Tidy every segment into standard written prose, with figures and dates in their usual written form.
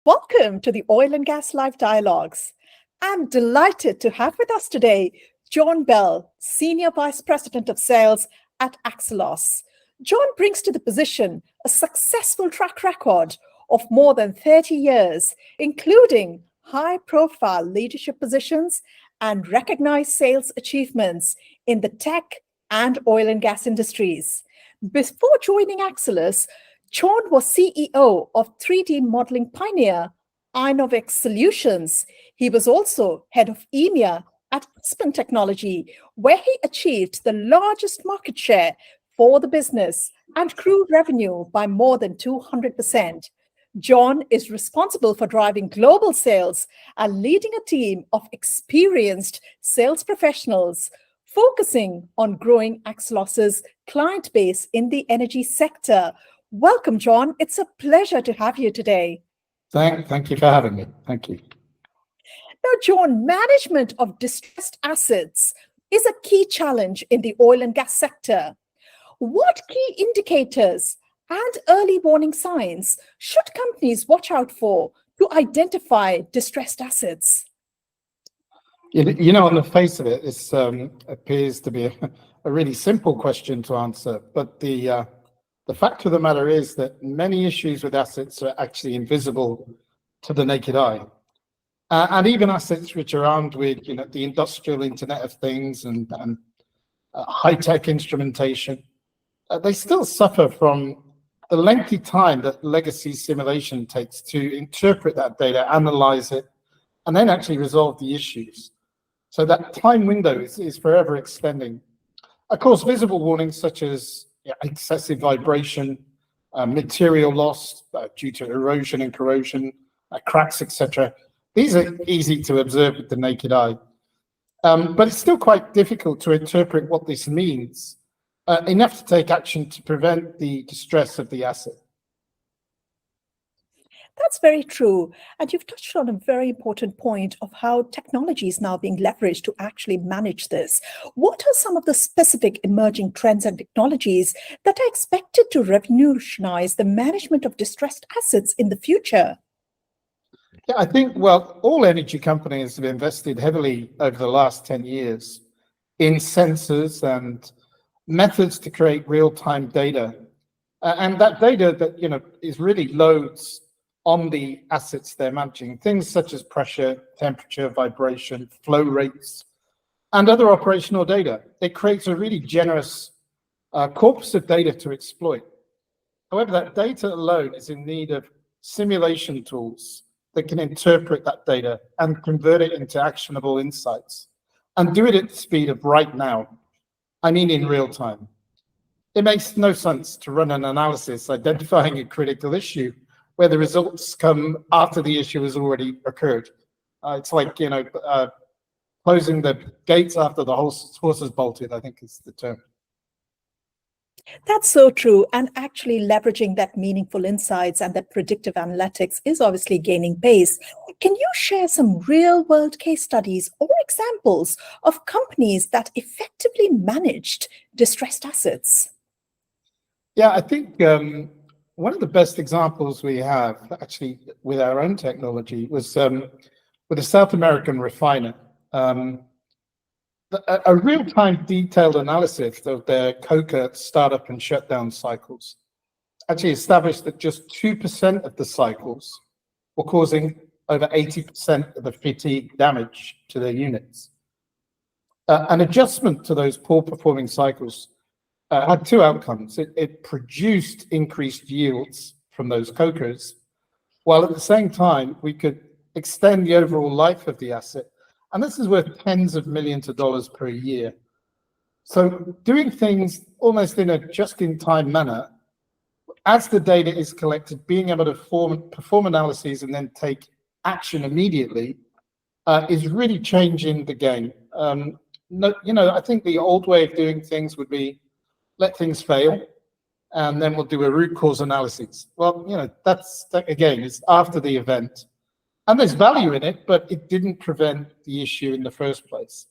Welcome to the Oil and Gas Live Dialogues. I'm delighted to have with us today John Bell, Senior Vice President of Sales at Akselos. John brings to the position a successful track record of more than 30 years, including high-profile leadership positions and recognized sales achievements in the tech and oil and gas industries. Before joining Akselos, John was CEO of 3D modeling pioneer Inovix Solutions. He was also head of EMEA at Aspen Technology, where he achieved the largest market share for the business and grew revenue by more than 200%. John is responsible for driving global sales and leading a team of experienced sales professionals, focusing on growing Akselos's client base in the energy sector. Welcome, John. It's a pleasure to have you today. Thank you for having me. Thank you. Now, John, management of distressed assets is a key challenge in the oil and gas sector. What key indicators and early warning signs should companies watch out for to identify distressed assets? You know, on the face of it, this appears to be a really simple question to answer, but the fact of the matter is that many issues with assets are actually invisible to the naked eye. And even assets which are armed with, the industrial Internet of Things and high-tech instrumentation, they still suffer from the lengthy time that legacy simulation takes to interpret that data, analyze it, and then actually resolve the issues. So that time window is forever extending. Of course, visible warnings such as excessive vibration, material loss due to erosion and corrosion, cracks, etc. These are easy to observe with the naked eye. But it's still quite difficult to interpret what this means, enough to take action to prevent the distress of the asset. That's very true. And you've touched on a very important point of how technology is now being leveraged to actually manage this. What are some of the specific emerging trends and technologies that are expected to revolutionize the management of distressed assets in the future? Yeah, I think, well, all energy companies have invested heavily over the last 10 years in sensors and methods to create real-time data. And that data that, is really loads on the assets they're managing, things such as pressure, temperature, vibration, flow rates, and other operational data. It creates a really generous corpus of data to exploit. However, that data alone is in need of simulation tools that can interpret that data and convert it into actionable insights, and do it at the speed of right now. I mean, in real time. It makes no sense to run an analysis identifying a critical issue where the results come after the issue has already occurred. It's like, closing the gates after the horse has bolted, I think is the term. That's so true. And actually leveraging that meaningful insights and that predictive analytics is obviously gaining pace. Can you share some real-world case studies or examples of companies that effectively managed distressed assets? Yeah, I think one of the best examples we have actually with our own technology was with a South American refiner. A real-time detailed analysis of their coker startup and shutdown cycles actually established that just 2% of the cycles were causing over 80% of the fatigue damage to their units. An adjustment to those poor performing cycles had two outcomes. It produced increased yields from those cokers, while at the same time we could extend the overall life of the asset. And this is worth tens of millions of dollars per year. So doing things almost in a just-in-time manner, as the data is collected, being able to perform analyses and then take action immediately is really changing the game. I think the old way of doing things would be let things fail, and then we'll do a root cause analysis. Well, that again is after the event. And there's value in it, but it didn't prevent the issue in the first place.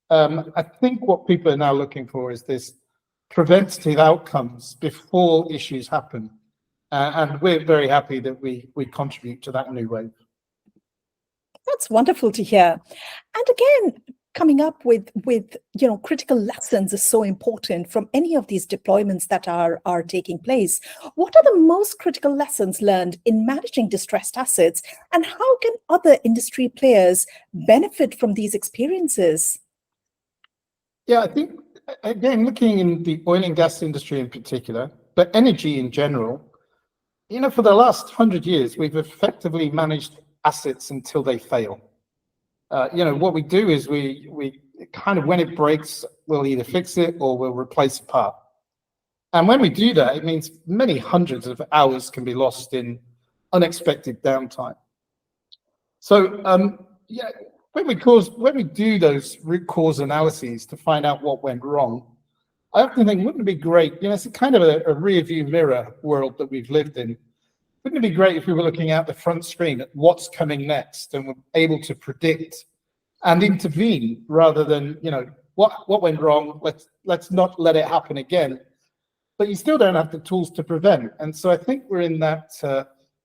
I think what people are now looking for is this preventative outcomes before issues happen. And we're very happy that we contribute to that new wave. That's wonderful to hear. And again, coming up with critical lessons is so important from any of these deployments that are taking place. What are the most critical lessons learned in managing distressed assets, and how can other industry players benefit from these experiences? Yeah, I think, again, looking in the oil and gas industry in particular, but energy in general, for the last 100 years, we've effectively managed assets until they fail. What we do is we kind of, when it breaks, we'll either fix it or we'll replace a part. And when we do that, it means many hundreds of hours can be lost in unexpected downtime. So, when we do those root cause analyses to find out what went wrong, I often think, wouldn't it be great? It's a kind of a rear view mirror world that we've lived in. Wouldn't it be great if we were looking out the front screen at what's coming next and were able to predict and intervene rather than, what went wrong? Let's not let it happen again. But you still don't have the tools to prevent. And so I think we're in that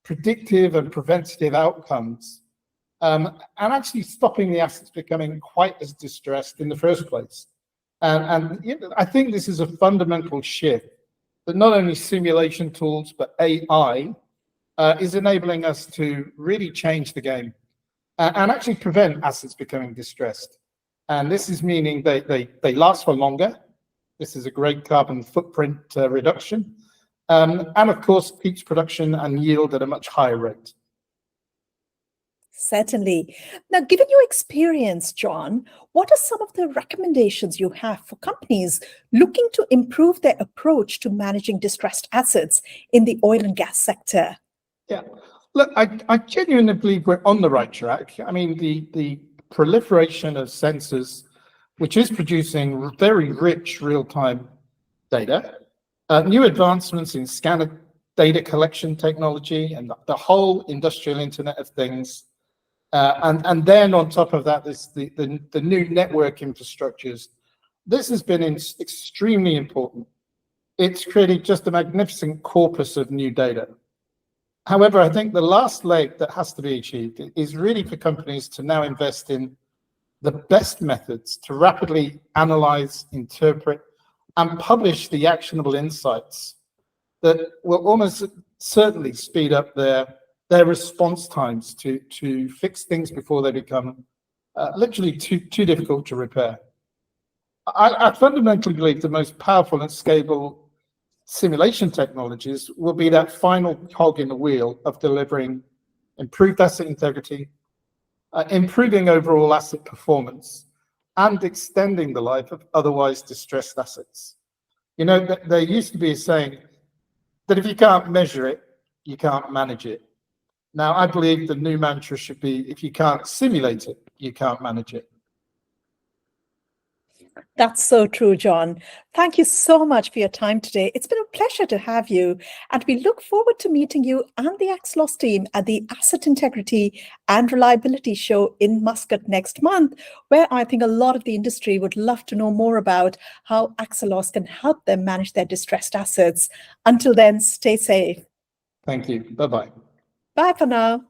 predictive and preventative outcomes, and actually stopping the assets becoming quite as distressed in the first place. And I think this is a fundamental shift that not only simulation tools, but AI is enabling us to really change the game and actually prevent assets becoming distressed. And this is meaning they last for longer. This is a great carbon footprint reduction. And of course, keeps production and yield at a much higher rate. Certainly. Now, given your experience, John, what are some of the recommendations you have for companies looking to improve their approach to managing distressed assets in the oil and gas sector? Yeah, look, I genuinely believe we're on the right track. I mean, the proliferation of sensors, which is producing very rich real-time data, new advancements in scanner data collection technology, and the whole industrial Internet of Things. And then on top of that, the new network infrastructures. This has been extremely important. It's created just a magnificent corpus of new data. However, I think the last leg that has to be achieved is really for companies to now invest in the best methods to rapidly analyze, interpret, and publish the actionable insights that will almost certainly speed up their response times to fix things before they become literally too difficult to repair. I fundamentally believe the most powerful and scalable simulation technologies will be that final cog in the wheel of delivering improved asset integrity, improving overall asset performance, and extending the life of otherwise distressed assets. There used to be a saying that if you can't measure it, you can't manage it. Now, I believe the new mantra should be, if you can't simulate it, you can't manage it. That's so true, John. Thank you so much for your time today. It's been a pleasure to have you, and we look forward to meeting you and the Akselos team at the Asset Integrity and Reliability Show in Muscat next month, where I think a lot of the industry would love to know more about how Akselos can help them manage their distressed assets. Until then, stay safe. Thank you. Bye-bye. Bye for now.